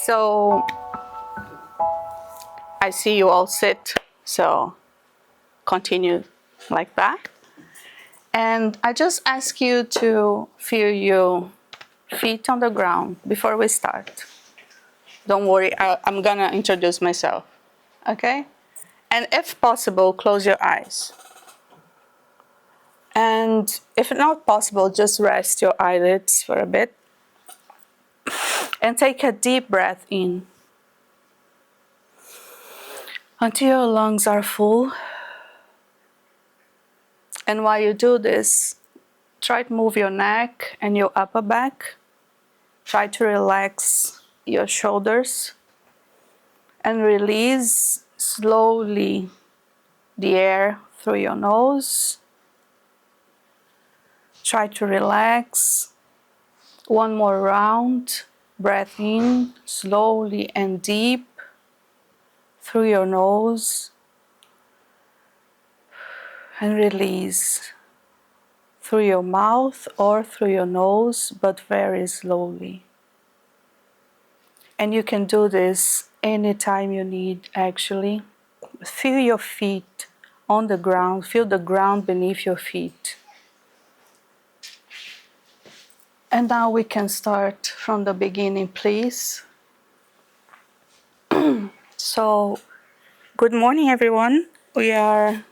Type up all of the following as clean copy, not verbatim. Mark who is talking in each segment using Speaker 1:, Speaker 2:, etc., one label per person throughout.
Speaker 1: So I see you all sit, so continue like that. And I just ask you to feel your feet on the ground before we start. Don't worry, I'm gonna introduce myself, okay? And if possible, close your eyes. And if not possible, just rest your eyelids for a bit. And take a deep breath in until your lungs are full. And while you do this, try to move your neck and your upper back. Try to relax your shoulders and release slowly the air through your nose. Try to relax. One more round. Breath in slowly and deep through your nose. And release through your mouth or through your nose, but very slowly. And you can do this anytime you need, actually. Feel your feet on the ground. Feel the ground beneath your feet. And now we can start from the beginning, please. So, good morning, everyone. We are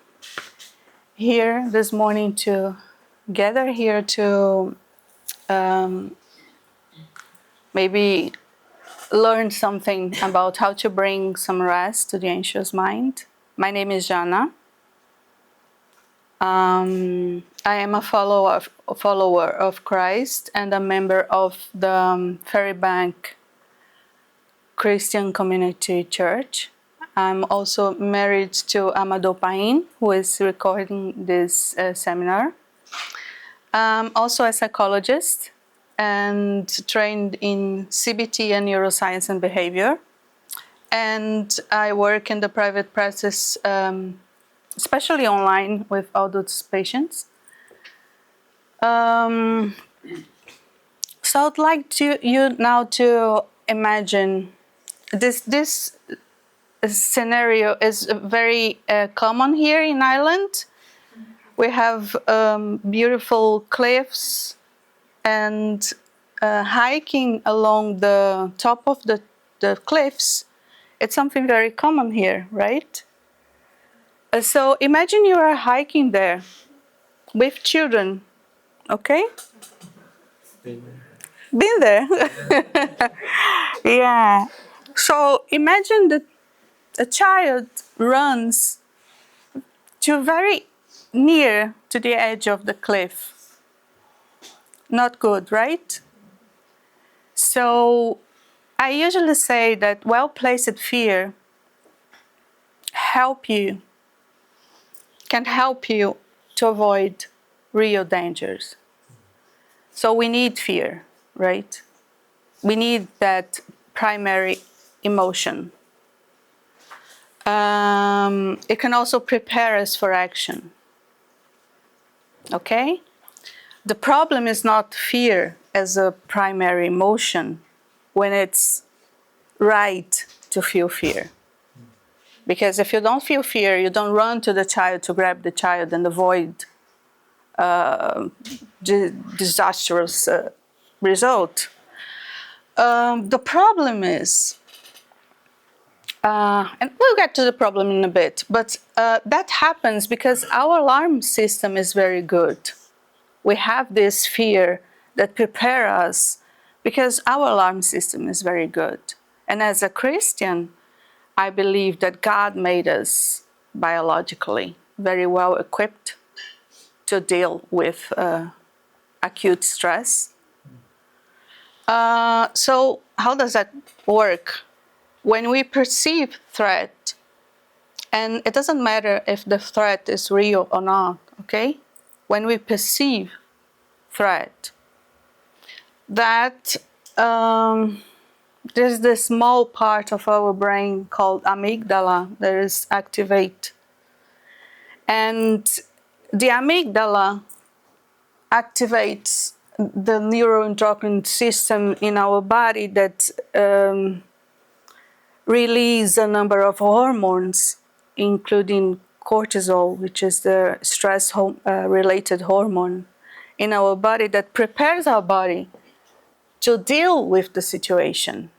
Speaker 1: here this morning to gather here to maybe learn something about how to bring some rest to the anxious mind. My name is Jana. I am a follower of Christ and a member of the Ferry Bank Christian Community Church. I'm also married to Pahim, who is recording this seminar. I'm also a psychologist and trained in CBT and neuroscience and behavior. And I work in the private practice, especially online with adult patients. So I'd like you now to imagine this scenario is very common here in Ireland. We have beautiful cliffs and hiking along the top of the cliffs. It's something very common here, right? So imagine you are hiking there with children, okay? Been there. Yeah. So imagine that a child runs to very near to the edge of the cliff. Not good, right? So I usually say that well-placed fear can help you to avoid real dangers. So we need fear, right? We need that primary emotion. It can also prepare us for action. Okay? The problem is not fear as a primary emotion when it's right to feel fear. Because if you don't feel fear, you don't run to the child to grab the child and avoid disastrous result. The problem is, and we'll get to the problem in a bit, but that happens because our alarm system is very good. We have this fear that prepares us because our alarm system is very good. And as a Christian, I believe that God made us biologically very well equipped to deal with acute stress. So how does that work? When we perceive threat, and it doesn't matter if the threat is real or not, okay? When we perceive threat, that there's this small part of our brain called amygdala that is activate. And the amygdala activates the neuroendocrine system in our body that release a number of hormones, including cortisol, which is the stress-related hormone in our body that prepares our body to deal with the situation,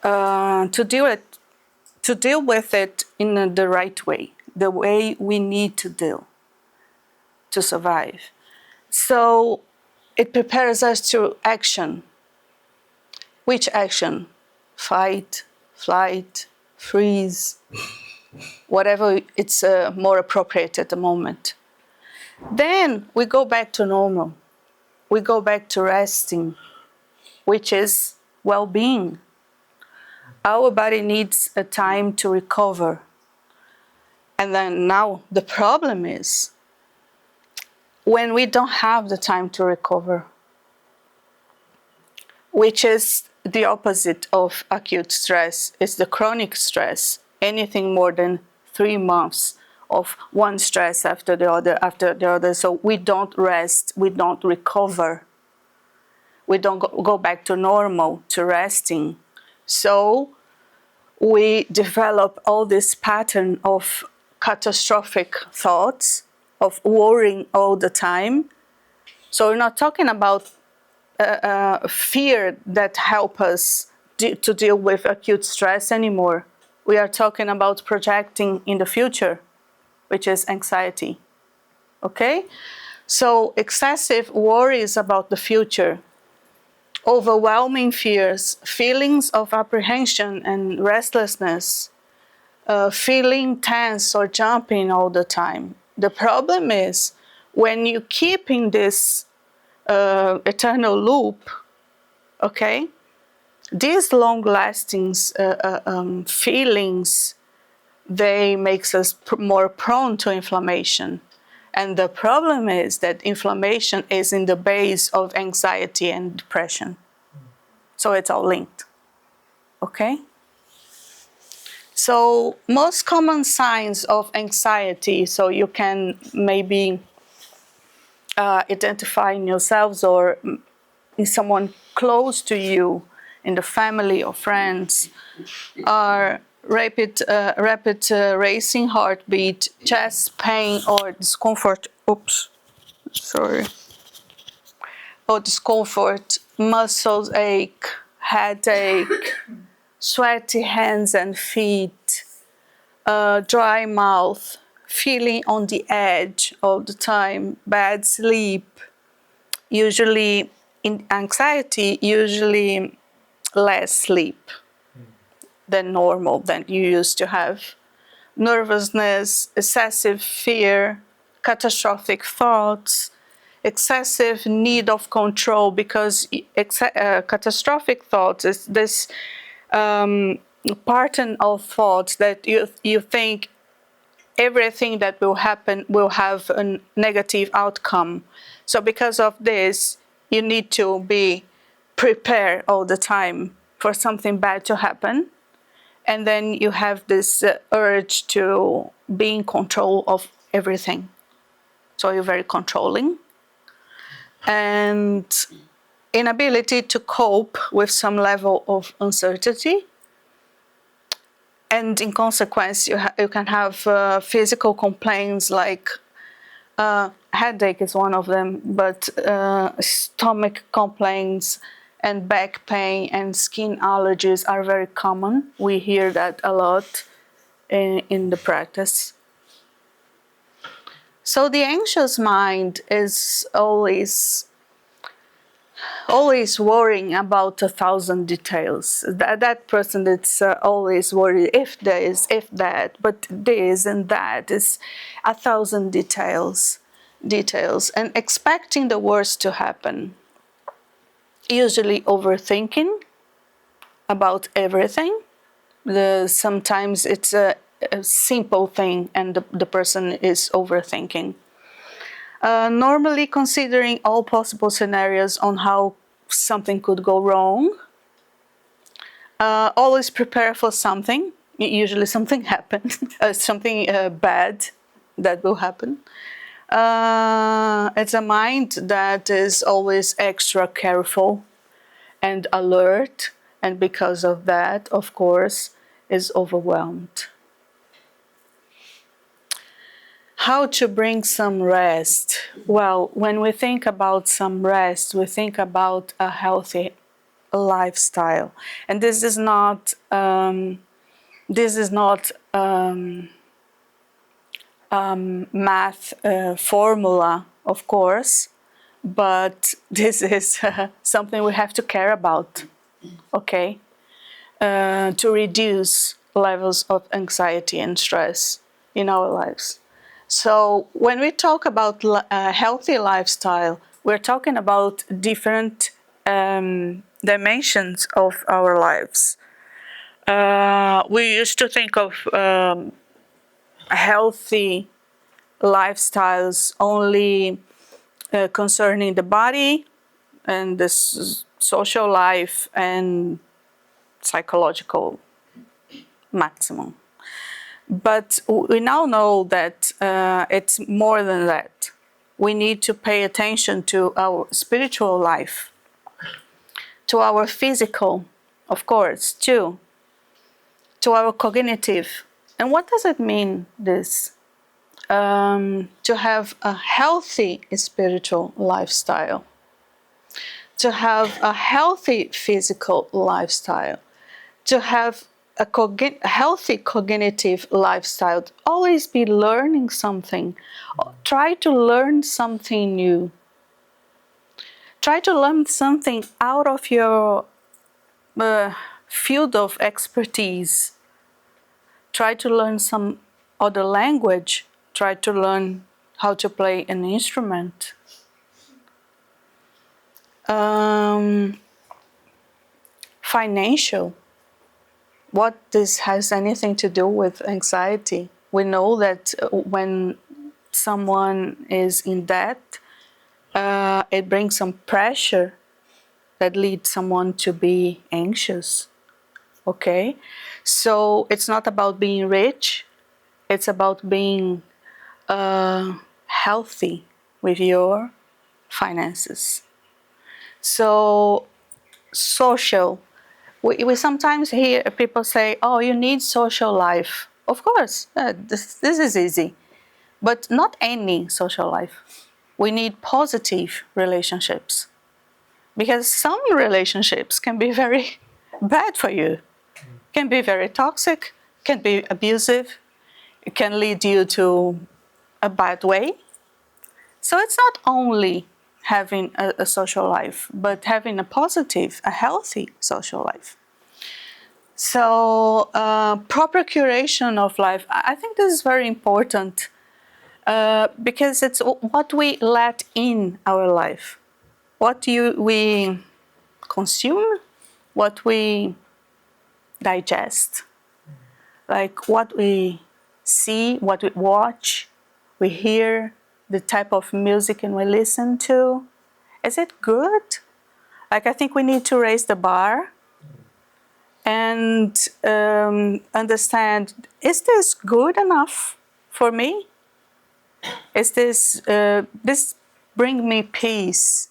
Speaker 1: to deal with it in the right way, the way we need to deal to survive. So it prepares us to action. Which action? Fight, flight, freeze, whatever it's more appropriate at the moment. Then we go back to normal. We go back to resting, which is well-being. Our body needs a time to recover. And then now the problem is when we don't have the time to recover, which is the opposite of acute stress, is the chronic stress. Anything more than 3 months of one stress after the other. So we don't rest, we don't recover. We don't go back to normal, to resting. So we develop all this pattern of catastrophic thoughts, of worrying all the time. So we're not talking about fear that help us to deal with acute stress anymore. We are talking about projecting in the future, which is anxiety. Okay? So excessive worries about the future, overwhelming fears, feelings of apprehension and restlessness, feeling tense or jumping all the time. The problem is when you keep in this eternal loop, okay, these long-lasting feelings, they makes us more prone to inflammation. And the problem is that inflammation is in the base of anxiety and depression. So it's all linked, okay? So most common signs of anxiety, so you can maybe identify in yourselves or in someone close to you, in the family or friends, are rapid racing heartbeat, chest pain or discomfort. Or discomfort, muscles ache, headache, sweaty hands and feet, dry mouth, feeling on the edge all the time, bad sleep, usually in anxiety, usually less sleep than normal, than you used to have. Nervousness, excessive fear, catastrophic thoughts, excessive need of control, because catastrophic thoughts is this pattern of thoughts that you think everything that will happen will have a negative outcome. So because of this, you need to be prepared all the time for something bad to happen. And then you have this urge to be in control of everything. So you're very controlling. And inability to cope with some level of uncertainty. And in consequence, you can have physical complaints like headache is one of them, but stomach complaints and back pain and skin allergies are very common. We hear that a lot in the practice. So the anxious mind is always worrying about 1,000 details. That person that's always worried if this, if that, but this and that is 1,000 details, and expecting the worst to happen. Usually overthinking about everything. Sometimes it's a simple thing and the person is overthinking. Normally considering all possible scenarios on how something could go wrong. Always prepare for something. Usually something happens, something bad that will happen. It's a mind that is always extra careful and alert. And because of that, of course, is overwhelmed. How to bring some rest? Well, when we think about some rest, we think about a healthy lifestyle, and this is not math formula, of course, but this is something we have to care about, okay? To reduce levels of anxiety and stress in our lives. So when we talk about a healthy lifestyle, we're talking about different dimensions of our lives. We used to think of healthy lifestyles only concerning the body and the social life and psychological maximum. But we now know that it's more than that. We need to pay attention to our spiritual life, to our physical, of course, too, to our cognitive. And what does it mean, this? To have a healthy spiritual lifestyle, to have a healthy physical lifestyle, to have a healthy cognitive lifestyle, always be learning something. Try to learn something new. Try to learn something out of your field of expertise. Try to learn some other language. Try to learn how to play an instrument. Financial. What this has anything to do with anxiety? We know that when someone is in debt, it brings some pressure that leads someone to be anxious. Okay? So it's not about being rich, it's about being healthy with your finances. So, social. We sometimes hear people say, oh, you need social life. Of course, this is easy. But not any social life. We need positive relationships. Because some relationships can be very bad for you. Can be very toxic, can be abusive, it can lead you to a bad way. So it's not only having a social life, but having a positive, a healthy social life. So proper curation of life, I think this is very important because it's what we let in our life, what we consume, what we digest, like what we see, what we watch, we hear, the type of music and we listen to. Is it good? Like, I think we need to raise the bar and understand, is this good enough for me? Is this bring me peace?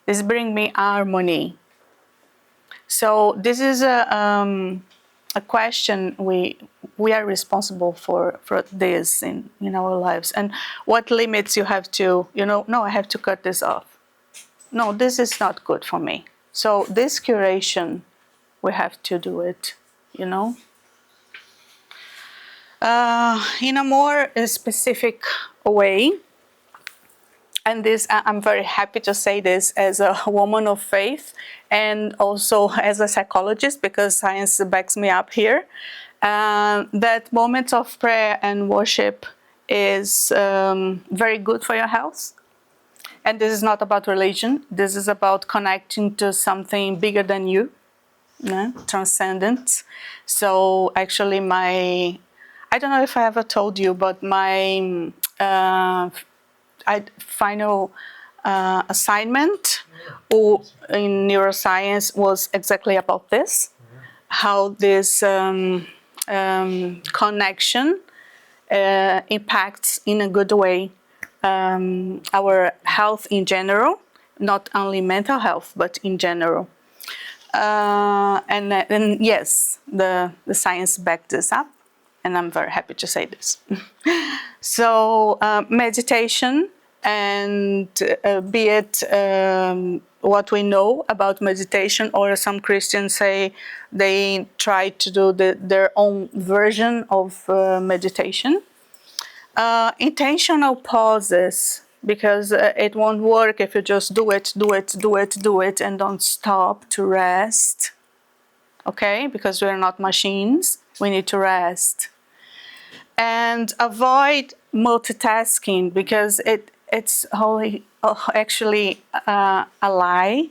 Speaker 1: This bring me harmony? So this is a question we are responsible for this in our lives. And what limits you have to, no, I have to cut this off. No, this is not good for me. So this curation, we have to do it, In a more specific way, and this, I'm very happy to say this as a woman of faith and also as a psychologist, because science backs me up here, that moments of prayer and worship is very good for your health. And this is not about religion. This is about connecting to something bigger than you, transcendent. So actually I don't know if I ever told you, but my final assignment in neuroscience was exactly about this, how this connection impacts in a good way our health in general, not only mental health, but in general. And yes, the science backed this up, and I'm very happy to say this. So meditation, and be it what we know about meditation, or some Christians say they try to do their own version of meditation. Intentional pauses, because it won't work if you just do it, and don't stop to rest. Okay? Because we're not machines, we need to rest. And avoid multitasking, because it's actually a lie.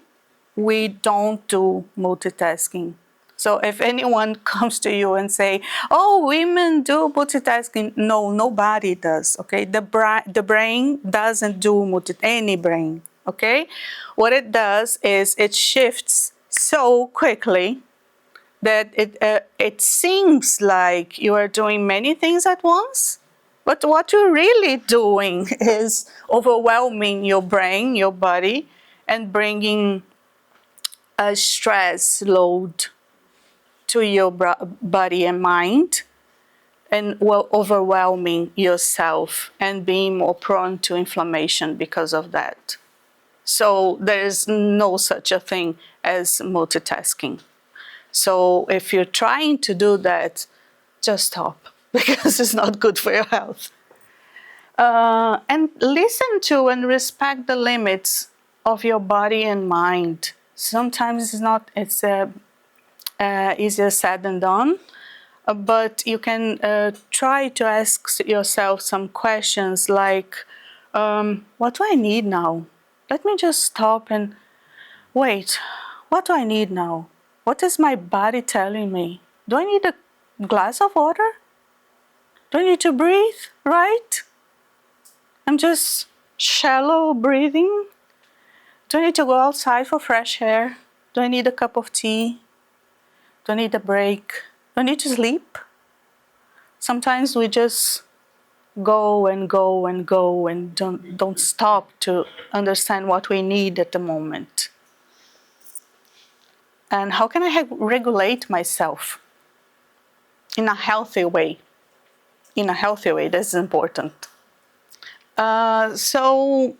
Speaker 1: We don't do multitasking. So if anyone comes to you and say, "Oh, women do multitasking," no, nobody does. Okay, the brain doesn't do any brain. Okay, what it does is it shifts so quickly that it seems like you are doing many things at once, but what you're really doing is overwhelming your brain, your body, and bringing a stress load to your body and mind, and overwhelming yourself and being more prone to inflammation because of that. So there is no such a thing as multitasking. So if you're trying to do that, just stop, because it's not good for your health. And listen to and respect the limits of your body and mind. Sometimes it's easier said than done, but you can try to ask yourself some questions like, what do I need now? Let me just stop and wait, what do I need now? What is my body telling me? Do I need a glass of water? Do I need to breathe, right? I'm just shallow breathing. Do I need to go outside for fresh air? Do I need a cup of tea? Do I need a break? Do I need to sleep? Sometimes we just go and go and go and don't stop to understand what we need at the moment. And how can I regulate myself in a healthy way? In a healthy way, that's important. So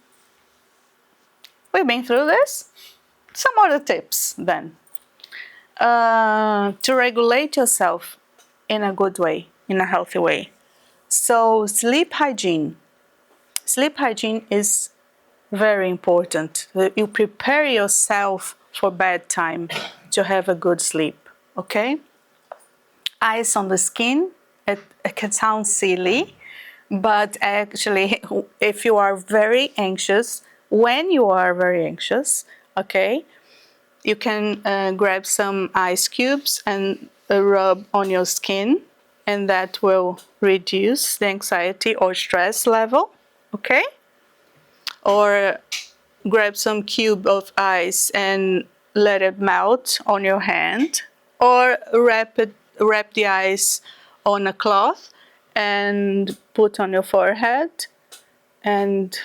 Speaker 1: we've been through this. Some other tips then. To regulate yourself in a good way, in a healthy way. So sleep hygiene. Sleep hygiene is very important. You prepare yourself for bedtime to have a good sleep, okay? Ice on the skin, it can sound silly, but actually, if you are very anxious, when you are very anxious, okay, you can grab some ice cubes and rub on your skin, and that will reduce the anxiety or stress level, okay? Or grab some cube of ice and let it melt on your hand, or wrap the ice on a cloth and put on your forehead, and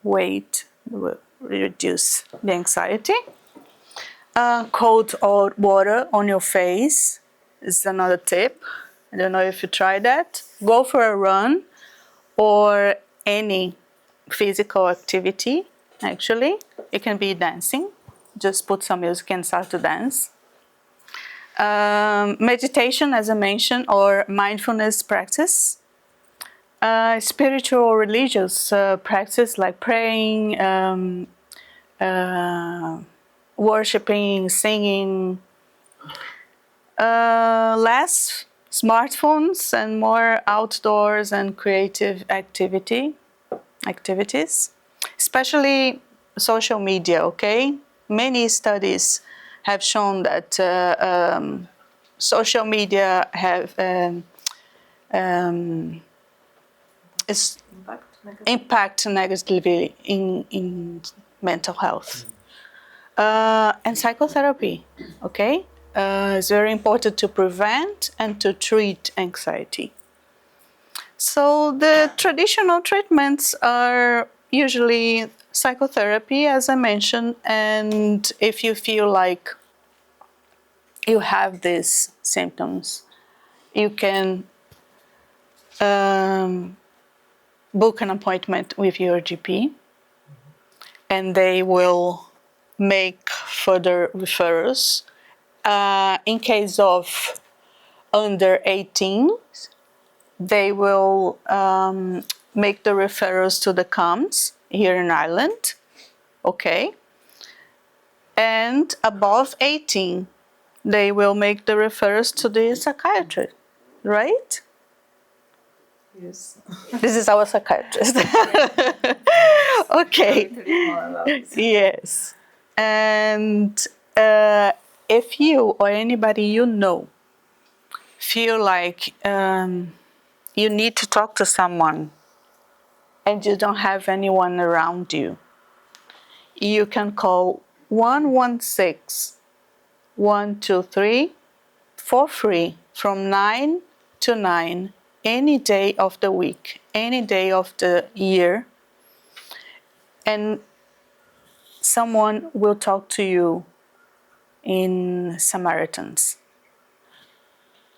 Speaker 1: wait, will reduce the anxiety. Cold water on your face is another tip. I don't know if you try that. Go for a run or any physical activity, actually. It can be dancing. Just put some music and start to dance. Meditation, as I mentioned, or mindfulness practice. Spiritual or religious practice like praying, worshiping, singing. Less smartphones and more outdoors and creative activities, especially social media, okay? Many studies have shown that social media have impact negatively in mental health. And psychotherapy, okay? It's very important to prevent and to treat anxiety. So the traditional treatments are usually psychotherapy, as I mentioned, and if you feel like you have these symptoms, you can book an appointment with your GP, and they will make further referrals. In case of under 18, they will make the referrals to the CAMS here in Ireland, okay? And above 18, they will make the referrals to the psychiatrist, right?
Speaker 2: Yes.
Speaker 1: This is our psychiatrist. Okay. Yes. And if you or anybody you know feel like you need to talk to someone and you don't have anyone around you, you can call 116 123 for free from 9 to 9 any day of the week, any day of the year, and someone will talk to you in Samaritans.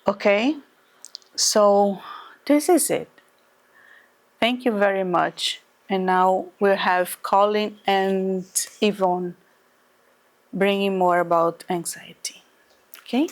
Speaker 1: Okay? So this is it. Thank you very much. And now we'll have Colin and Yvonne bringing more about anxiety. Okay?